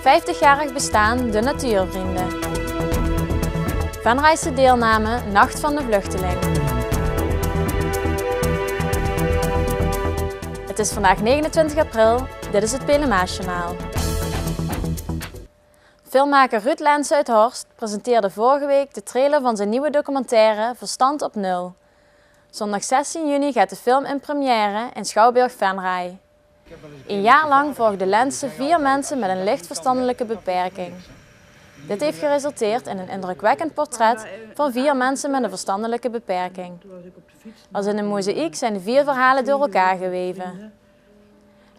50-jarig bestaan de Natuurvrienden. Venrayse deelname Nacht van de Vluchteling. Het is vandaag 29 april, dit is het Pelemaasjournaal. Filmmaker Ruud Lense uit Horst presenteerde vorige week de trailer van zijn nieuwe documentaire Verstand op Nul. Zondag 16 juni gaat de film in première in Schouwburg Venray. Een jaar lang volgde Lense 4 mensen met een licht verstandelijke beperking. Dit heeft geresulteerd in een indrukwekkend portret van 4 mensen met een verstandelijke beperking. Als in een mozaïek zijn de 4 verhalen door elkaar geweven.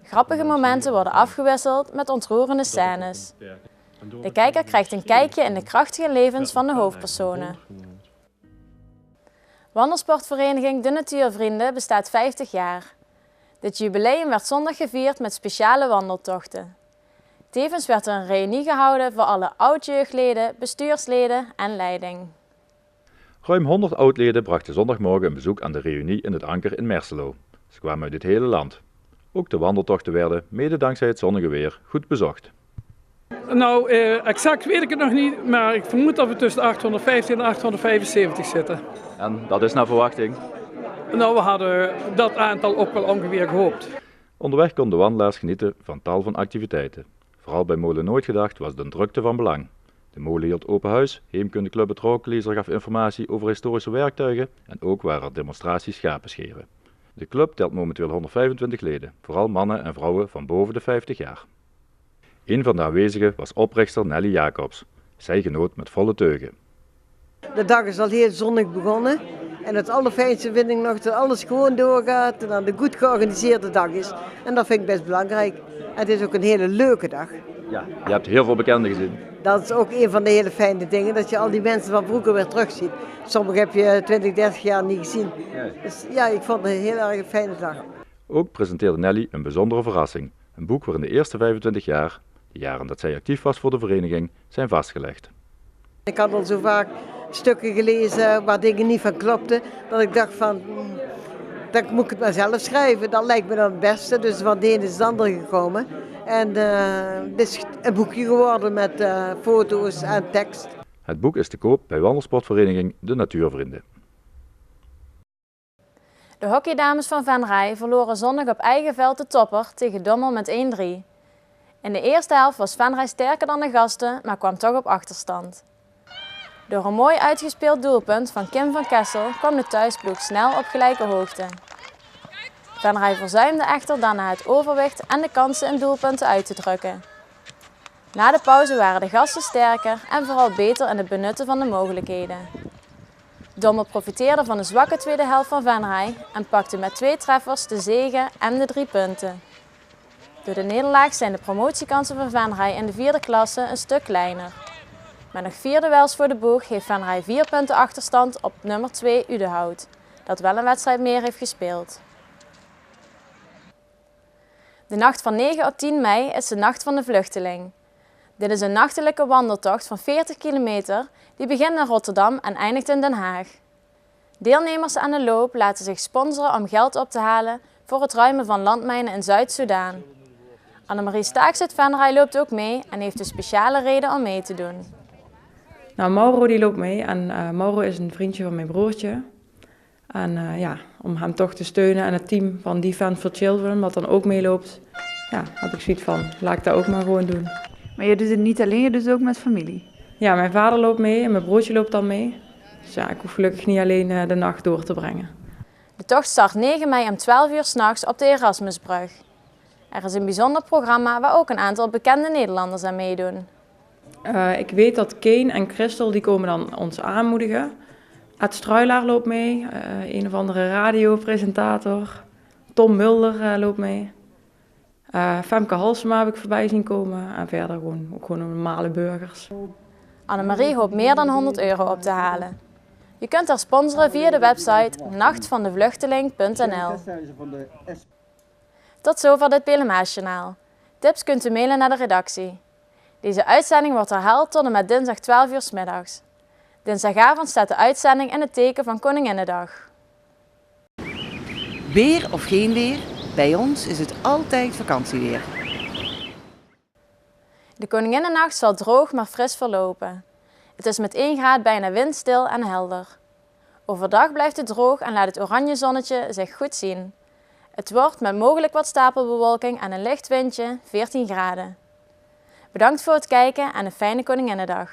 Grappige momenten worden afgewisseld met ontroerende scènes. De kijker krijgt een kijkje in de krachtige levens van de hoofdpersonen. Wandelsportvereniging De Natuurvrienden bestaat 50 jaar. Dit jubileum werd zondag gevierd met speciale wandeltochten. Tevens werd er een reunie gehouden voor alle oud-jeugdleden, bestuursleden en leiding. Ruim 100 oudleden brachten zondagmorgen een bezoek aan de reunie in het Anker in Merselo. Ze kwamen uit het hele land. Ook de wandeltochten werden, mede dankzij het zonnige weer, goed bezocht. Nou, exact weet ik het nog niet, maar ik vermoed dat we tussen 850 en 875 zitten. En dat is naar verwachting? Nou, we hadden dat aantal ook wel ongeveer gehoopt. Onderweg konden wandelaars genieten van tal van activiteiten. Vooral bij Molen Nooit Gedacht was de drukte van belang. De molen hield open huis, Heemkundeclub het Rooklezer gaf informatie over historische werktuigen en ook waren er demonstraties schapenscheren. De club telt momenteel 125 leden, vooral mannen en vrouwen van boven de 50 jaar. Een van de aanwezigen was oprichter Nelly Jacobs. Zij genoot met volle teugen. De dag is al heel zonnig begonnen en het allerfijnste vind ik nog dat alles gewoon doorgaat en dat het een goed georganiseerde dag is. En dat vind ik best belangrijk. En het is ook een hele leuke dag. Ja, je hebt heel veel bekenden gezien. Dat is ook een van de hele fijne dingen, dat je al die mensen van vroeger weer terugziet. Sommigen heb je 20, 30 jaar niet gezien. Dus ja, ik vond het een heel erg fijne dag. Ook presenteerde Nelly een bijzondere verrassing. Een boek waarin de eerste 25 jaar, de jaren dat zij actief was voor de vereniging, zijn vastgelegd. Ik had al zo vaak stukken gelezen waar dingen niet van klopten, dat ik dacht van, dan moet ik het maar zelf schrijven. Dat lijkt me dan het beste, dus van de ene is het andere gekomen. En het is een boekje geworden met foto's en tekst. Het boek is te koop bij wandelsportvereniging De Natuurvrienden. De hockeydames van Venray verloren zondag op eigen veld de topper tegen Dommel met 1-3. In de eerste helft was Venray sterker dan de gasten, maar kwam toch op achterstand. Door een mooi uitgespeeld doelpunt van Kim van Kessel kwam de thuisploeg snel op gelijke hoogte. Venray verzuimde echter daarna het overwicht en de kansen in doelpunten uit te drukken. Na de pauze waren de gasten sterker en vooral beter in het benutten van de mogelijkheden. Dommel profiteerde van de zwakke tweede helft van Venray en pakte met 2 treffers de zege en de 3 punten. Door de nederlaag zijn de promotiekansen van Venray in de 4e klasse een stuk kleiner. Met nog 4 duels voor de boeg heeft Venray 4 punten achterstand op nummer 2 Udenhout, dat wel een wedstrijd meer heeft gespeeld. De nacht van 9 op 10 mei is de Nacht van de Vluchteling. Dit is een nachtelijke wandeltocht van 40 kilometer die begint in Rotterdam en eindigt in Den Haag. Deelnemers aan de loop laten zich sponsoren om geld op te halen voor het ruimen van landmijnen in Zuid-Soedan. Annemarie Staaks uit Venray loopt ook mee en heeft een speciale reden om mee te doen. Nou, Mauro die loopt mee en Mauro is een vriendje van mijn broertje. En om hem toch te steunen en het team van Defend for Children, wat dan ook meeloopt, heb ik zoiets van, laat ik dat ook maar gewoon doen. Maar je doet het niet alleen, je doet het ook met familie? Ja, mijn vader loopt mee en mijn broertje loopt dan mee. Dus ja, ik hoef gelukkig niet alleen de nacht door te brengen. De tocht start 9 mei om 12 uur 's nachts op de Erasmusbrug. Er is een bijzonder programma waar ook een aantal bekende Nederlanders aan meedoen. Ik weet dat Kane en Christel die komen dan ons aanmoedigen. Ed Struilaar loopt mee, een of andere radiopresentator. Tom Mulder loopt mee. Femke Halsema heb ik voorbij zien komen. En verder gewoon normale burgers. Annemarie hoopt meer dan €100 op te halen. Je kunt haar sponsoren via de website nachtvandevluchteling.nl. Tot zover dit Pelemaasjournaal. Tips kunt u mailen naar de redactie. Deze uitzending wordt herhaald tot en met dinsdag 12 uur 's middags. Dinsdagavond staat de uitzending in het teken van Koninginnedag. Weer of geen weer, bij ons is het altijd vakantieweer. De Koninginnennacht zal droog maar fris verlopen. Het is met 1 graad bijna windstil en helder. Overdag blijft het droog en laat het oranje zonnetje zich goed zien. Het wordt met mogelijk wat stapelbewolking en een licht windje 14 graden. Bedankt voor het kijken en een fijne Koninginnedag.